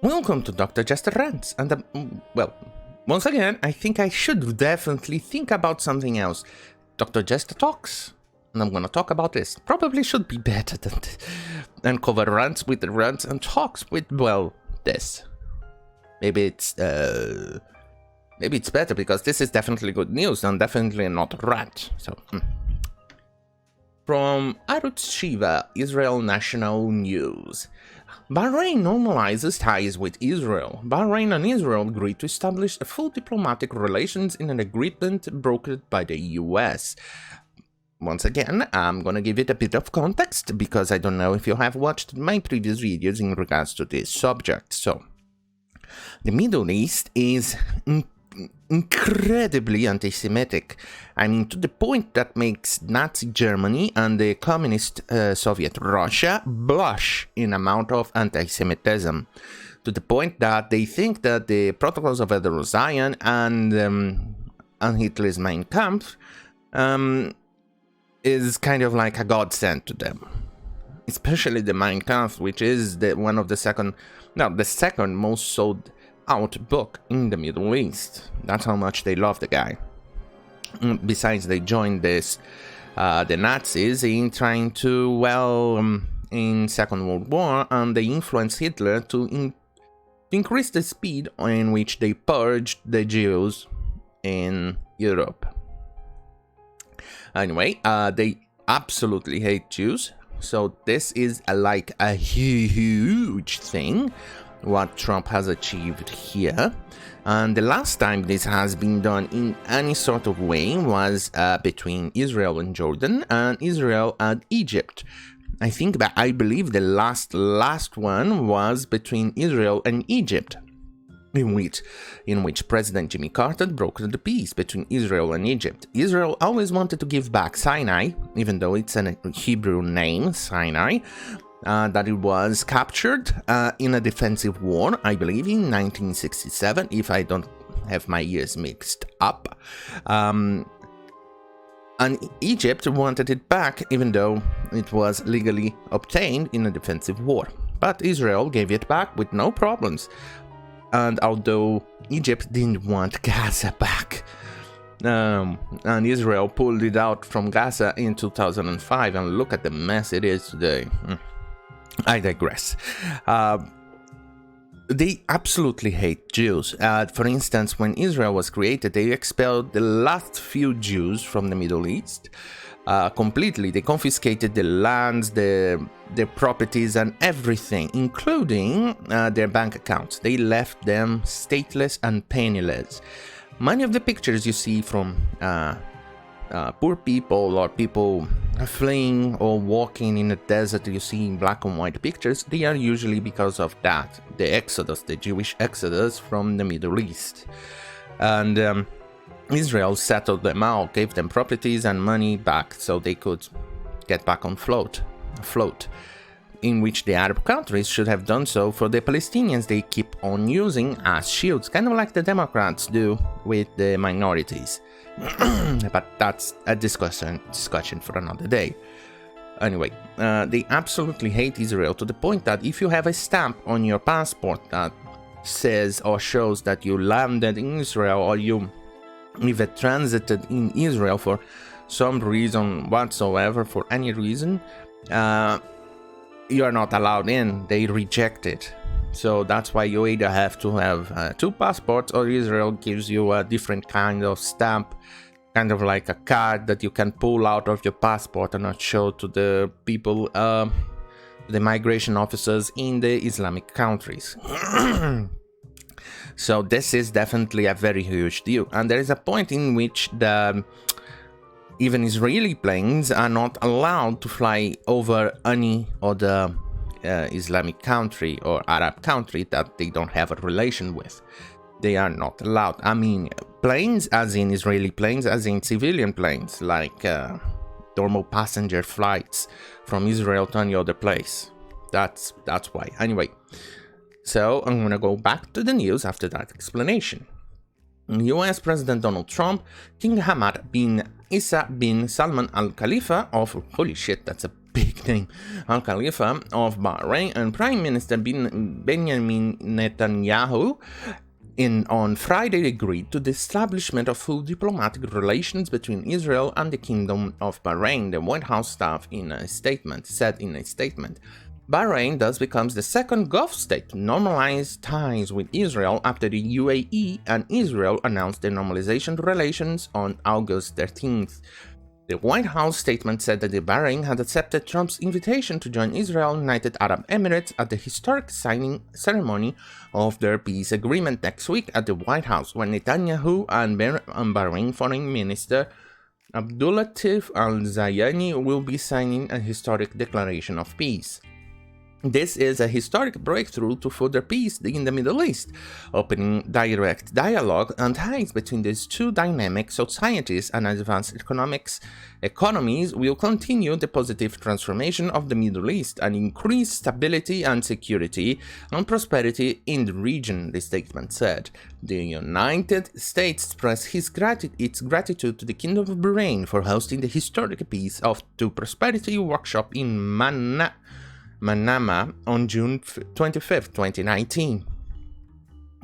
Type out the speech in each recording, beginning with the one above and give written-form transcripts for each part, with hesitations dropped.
Welcome to Dr. Jester Rants, and well, once again, I think I should definitely think about something else. Dr. Jester Talks, and I'm gonna talk about this. Probably should be better than cover rants with rants and talks with, well, this. Maybe it's better because this is definitely good news and definitely not a rant, so... From Arutz Shiva, Israel National News. Bahrain normalizes ties with Israel. Bahrain and Israel agreed to establish full diplomatic relations in an agreement brokered by the US. Once again, I'm gonna give it a bit of context because I don't know if you have watched my previous videos in regards to this subject. So, the Middle East is incredibly anti-Semitic. I mean, to the point that makes Nazi Germany and the communist Soviet Russia blush in amount of anti-Semitism. To the point that they think that the protocols of Eder Zion and Hitler's Mein Kampf is kind of like a godsend to them. Especially the Mein Kampf, which is the second most sold out book in the Middle East. That's how much they love the guy. Besides, they joined the Nazis in trying to, in Second World War, and they influenced Hitler to increase the speed in which they purged the Jews in Europe. Anyway, they absolutely hate Jews, so this is like a huge thing what Trump has achieved here. And the last time this has been done in any sort of way was between Israel and Jordan and Israel and Egypt. I believe the last one was between Israel and Egypt, in which President Jimmy Carter brokered the peace between Israel and Egypt. Israel always wanted to give back Sinai, even though it's a Hebrew name, Sinai, that it was captured in a defensive war, I believe in 1967, if I don't have my years mixed up. And Egypt wanted it back, even though it was legally obtained in a defensive war. But Israel gave it back with no problems. And although Egypt didn't want Gaza back, and Israel pulled it out from Gaza in 2005, and look at the mess it is today. I digress. They absolutely hate Jews. For instance, when Israel was created, they expelled the last few Jews from the Middle East completely. They confiscated the lands, their properties, and everything, including their bank accounts. They left them stateless and penniless. Many of the pictures you see from poor people or people fleeing or walking in the desert you see in black and white pictures, they are usually because of that, the exodus, the Jewish exodus from the Middle East. And Israel settled them out, gave them properties and money back so they could get back on afloat, in which the Arab countries should have done so for the Palestinians they keep on using as shields, kind of like the Democrats do with the minorities. But that's a discussion for another day. Anyway, they absolutely hate Israel to the point that if you have a stamp on your passport that says or shows that you landed in Israel or you even transited in Israel for some reason whatsoever, for any reason, you are not allowed in. They reject it. So that's why you either have to have two passports, or Israel gives you a different kind of stamp, kind of like a card that you can pull out of your passport and not show to the people, the migration officers in the Islamic countries. So this is definitely a very huge deal. And there is a point in which even Israeli planes are not allowed to fly over any other Islamic country or Arab country that they don't have a relation with. They are not allowed. I mean, planes as in Israeli planes, as in civilian planes, like normal passenger flights from Israel to any other place. That's why. Anyway, so I'm gonna go back to the news after that explanation. US President Donald Trump, King Hamad bin Isa bin Salman al-Khalifa of, holy shit, that's a big name, al-khalifa of Bahrain and Prime Minister Benjamin Netanyahu on Friday agreed to the establishment of full diplomatic relations between Israel and the Kingdom of Bahrain, the White House staff said in a statement. Bahrain thus becomes the second Gulf state to normalize ties with Israel after the UAE and Israel announced their normalization relations on August 13th. The White House statement said that Bahrain had accepted Trump's invitation to join Israel and United Arab Emirates at the historic signing ceremony of their peace agreement next week at the White House, when Netanyahu and Bahrain Foreign Minister Abdulatif al-Zayani will be signing a historic declaration of peace. This is a historic breakthrough to further peace in the Middle East, opening direct dialogue and ties between these two dynamic societies and advanced economies will continue the positive transformation of the Middle East and increase stability and security and prosperity in the region, the statement said. The United States expressed its gratitude to the Kingdom of Bahrain for hosting the historic Peace to Prosperity workshop in Manama on June 25, 2019.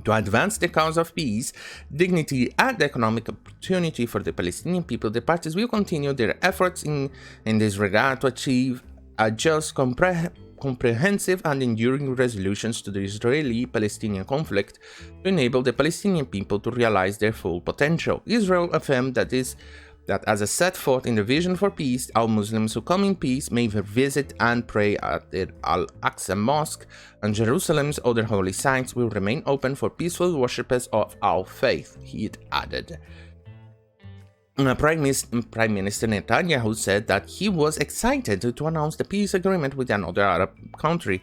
To advance the cause of peace, dignity, and economic opportunity for the Palestinian people, the parties will continue their efforts in this regard to achieve a just, comprehensive, and enduring resolutions to the Israeli-Palestinian conflict to enable the Palestinian people to realize their full potential. Israel affirmed that as a set forth in the vision for peace, all Muslims who come in peace may visit and pray at the Al-Aqsa Mosque, and Jerusalem's other holy sites will remain open for peaceful worshippers of all faith, he added. Prime Minister Netanyahu said that he was excited to announce the peace agreement with another Arab country.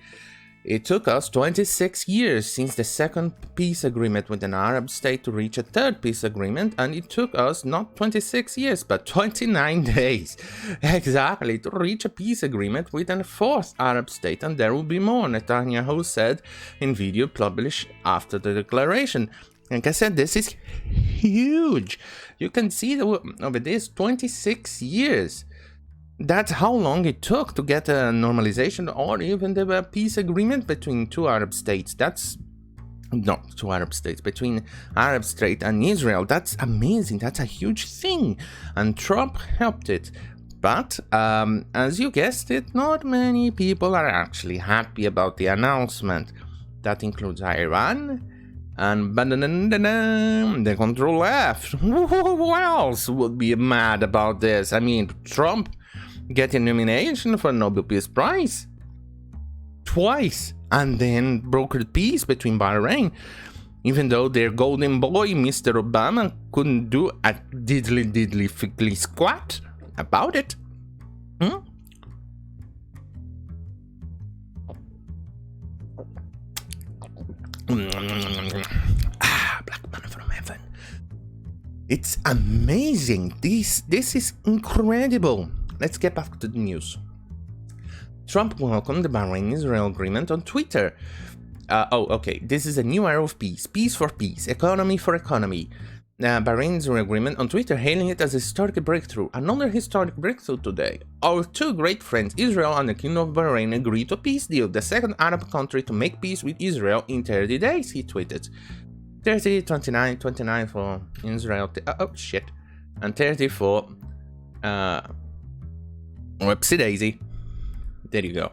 It took us 26 years since the second peace agreement with an Arab state to reach a third peace agreement, and it took us not 26 years but 29 days exactly to reach a peace agreement with a fourth Arab state, and there will be more, Netanyahu said in video published after the declaration. Like I said, this is huge. You can see over this 26 years. That's how long it took to get a normalization or even the peace agreement between two Arab states. Between Arab state and Israel. That's amazing. That's a huge thing. And Trump helped it. But, as you guessed it, not many people are actually happy about the announcement. That includes Iran and the Control F. Who else would be mad about this? I mean, Trump get a nomination for Nobel Peace Prize twice and then brokered peace between Bahrain, even though their golden boy Mr. Obama couldn't do a diddly fiddly squat about it. Black manna from heaven. It's amazing. This is incredible. Let's get back to the news. Trump welcomed the Bahrain-Israel agreement on Twitter. This is a new era of peace. Peace for peace. Economy for economy. Bahrain-Israel agreement on Twitter, hailing it as a historic breakthrough. Another historic breakthrough today. Our two great friends, Israel and the Kingdom of Bahrain, agreed to a peace deal, the second Arab country to make peace with Israel in 30 days, he tweeted. 30, 29 for Israel. And 30 for... Whoopsie daisy. There you go.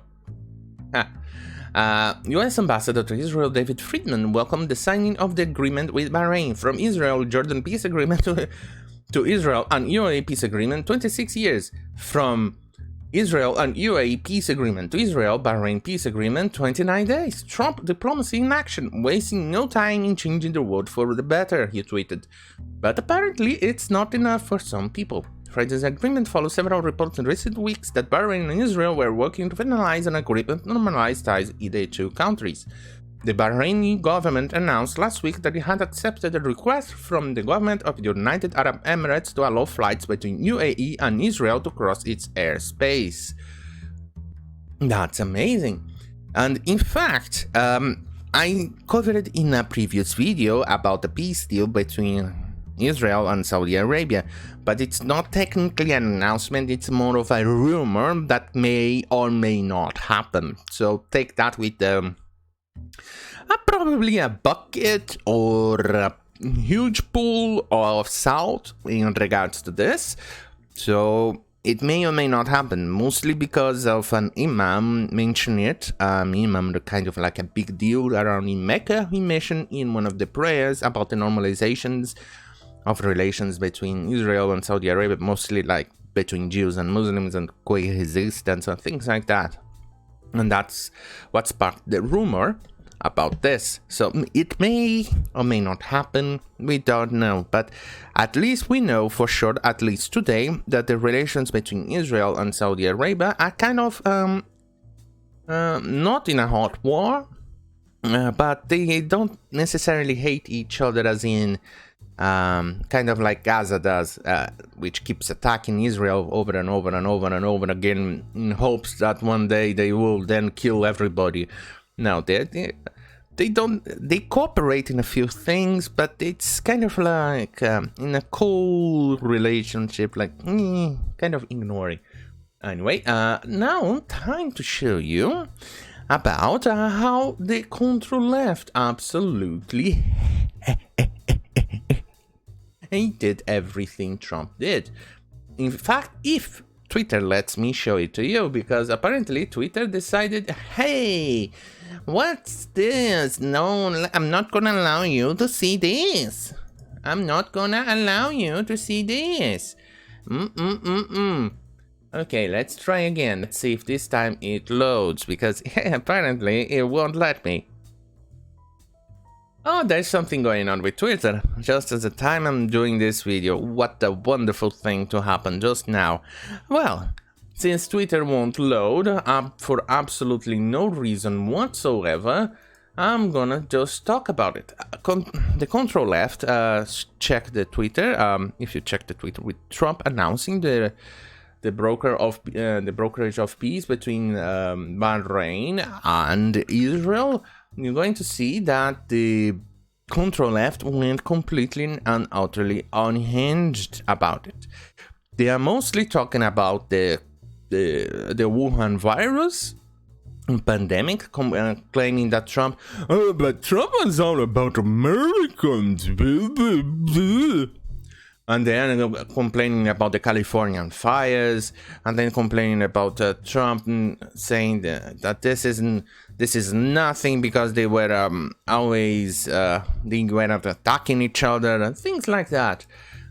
U.S. Ambassador to Israel David Friedman welcomed the signing of the agreement with Bahrain. From Israel, Jordan peace agreement to Israel and UAE peace agreement, 26 years. From Israel and UAE peace agreement to Israel, Bahrain peace agreement, 29 days. Trump diplomacy in action, wasting no time in changing the world for the better, he tweeted. But apparently it's not enough for some people. Friday's agreement follows several reports in recent weeks that Bahrain and Israel were working to finalize an agreement to normalize ties in the two countries. The Bahraini government announced last week that it had accepted a request from the government of the United Arab Emirates to allow flights between UAE and Israel to cross its airspace. That's amazing. And in fact, I covered in a previous video about the peace deal between Israel and Saudi Arabia. But it's not technically an announcement, it's more of a rumor that may or may not happen. So take that with probably a bucket or a huge pool of salt in regards to this. So it may or may not happen, mostly because of an imam mentioning it. Imam, kind of like a big deal around in Mecca. He mentioned in one of the prayers about the normalizations of relations between Israel and Saudi Arabia, mostly like between Jews and Muslims and coexistence and things like that. And that's what sparked the rumor about this. So it may or may not happen, we don't know, but at least we know for sure, at least today, that the relations between Israel and Saudi Arabia are kind of not in a hot war, but they don't necessarily hate each other, as in kind of like Gaza does, which keeps attacking Israel over and over and over and over again in hopes that one day they will then kill everybody. No, they cooperate in a few things, but it's kind of like in a cold relationship, like kind of ignoring. Anyway, now time to show you about how the control left absolutely hated everything Trump did. In fact, if Twitter lets me show it to you, because apparently Twitter decided, hey, what's this? No, I'm not gonna allow you to see this. I'm not gonna allow you to see this. Okay, let's try again. Let's see if this time it loads, because apparently it won't let me. Oh, there's something going on with Twitter. Just as the time I'm doing this video. What a wonderful thing to happen just now. Well, since Twitter won't load up for absolutely no reason whatsoever, I'm gonna just talk about it. The control left, check the Twitter. If you check the Twitter with Trump announcing the brokerage of peace between Bahrain and Israel, you're going to see that the control left went completely and utterly unhinged about it. They are mostly talking about the Wuhan virus pandemic, claiming that Trump, but Trump was all about Americans, and then complaining about the Californian fires, and then complaining about Trump saying that this is nothing because they were always they were attacking each other and things like that.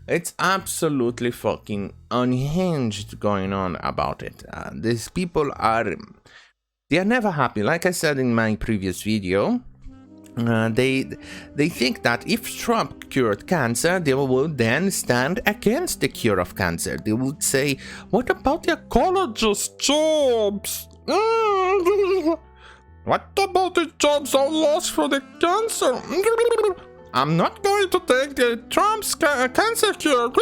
It's absolutely fucking unhinged going on about it. These people are never happy. Like I said in my previous video, they think that if Trump cured cancer, they will then stand against the cure of cancer. They would say, what about the ecologist jobs? What about the jobs I lost for the cancer? I'm not going to take the Trump's cancer cure.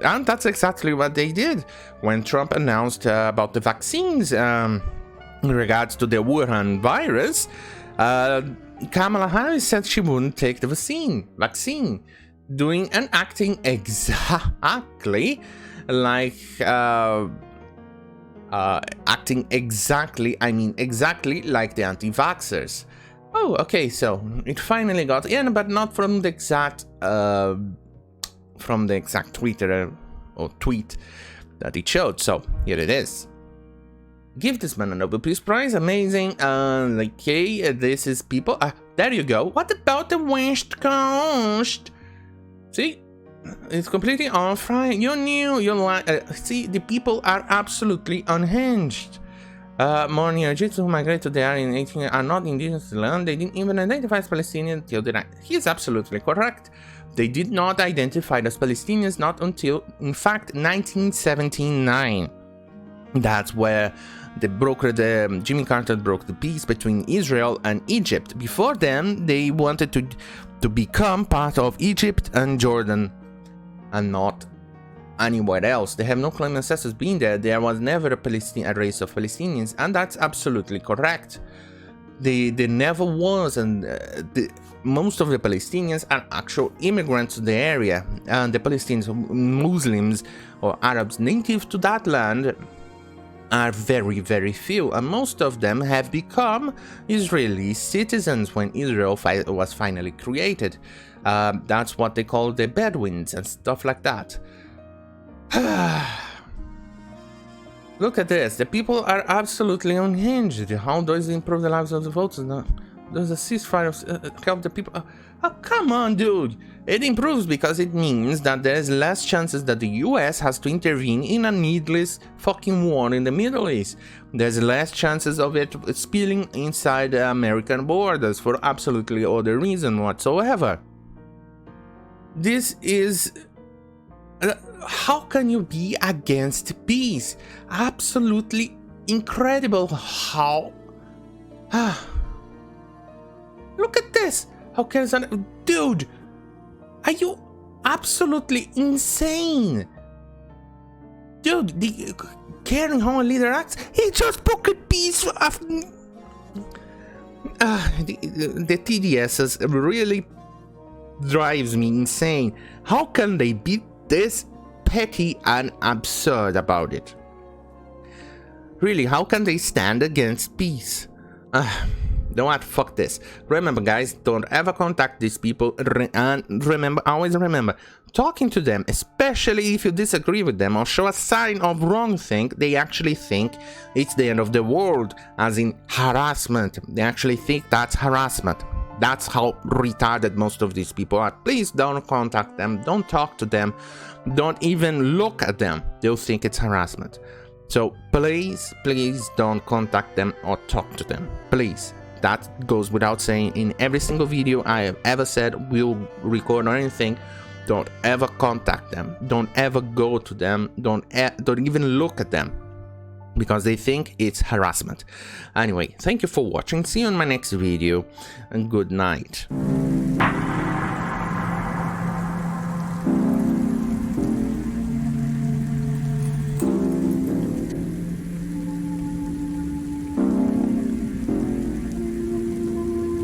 And that's exactly what they did when Trump announced about the vaccines in regards to the Wuhan virus. Kamala Harris said she wouldn't take the vaccine, doing and acting exactly like exactly like the anti-vaxxers. Oh, okay, so it finally got in, but not from the exact Twitter or tweet that it showed. So here it is. Give this man a Nobel Peace Prize, amazing. Okay, this is people. There you go. What about the West Coast? See, it's completely off, right? You knew, you like. See, the people are absolutely unhinged. More Egyptians who migrated to the area in 18 are not indigenous to the land. They didn't even identify as Palestinians until the night. He is absolutely correct. They did not identify as Palestinians not until, in fact, 1979. That's where Jimmy Carter broke the peace between Israel and Egypt. Before then, they wanted to become part of Egypt and Jordan, and not anywhere else. They have no claim ancestors being there. There was never a race of Palestinians, and that's absolutely correct. There never was, and most of the Palestinians are actual immigrants to the area, and the Palestinians, Muslims or Arabs native to that land, are very, very few, and most of them have become Israeli citizens when Israel was finally created. That's what they call the Bedouins and stuff like that. Look at this. The people are absolutely unhinged. How does it improve the lives of the voters? No. Does a ceasefire help the people? Oh, come on, dude. It improves because it means that there's less chances that the US has to intervene in a needless fucking war in the Middle East. There's less chances of it spilling inside the American borders for absolutely other reason whatsoever. This is... how can you be against peace? Absolutely incredible how... Look at this! How can that... Dude! Are you absolutely insane? Dude, the caring how a leader acts, he just pocket peace after... the TDS really drives me insane. How can they be this petty and absurd about it? Really, how can they stand against peace? You know what? Fuck this. Remember, guys, don't ever contact these people. And remember, always remember, talking to them, especially if you disagree with them or show a sign of wrongthink, they actually think it's the end of the world, as in harassment. They actually think that's harassment. That's how retarded most of these people are. Please don't contact them. Don't talk to them. Don't even look at them. They'll think it's harassment. So please, please don't contact them or talk to them. Please. That goes without saying in every single video I have ever said, will record or anything. Don't ever contact them. Don't ever go to them. Don't even look at them, because they think it's harassment. Anyway, thank you for watching. See you in my next video, and good night.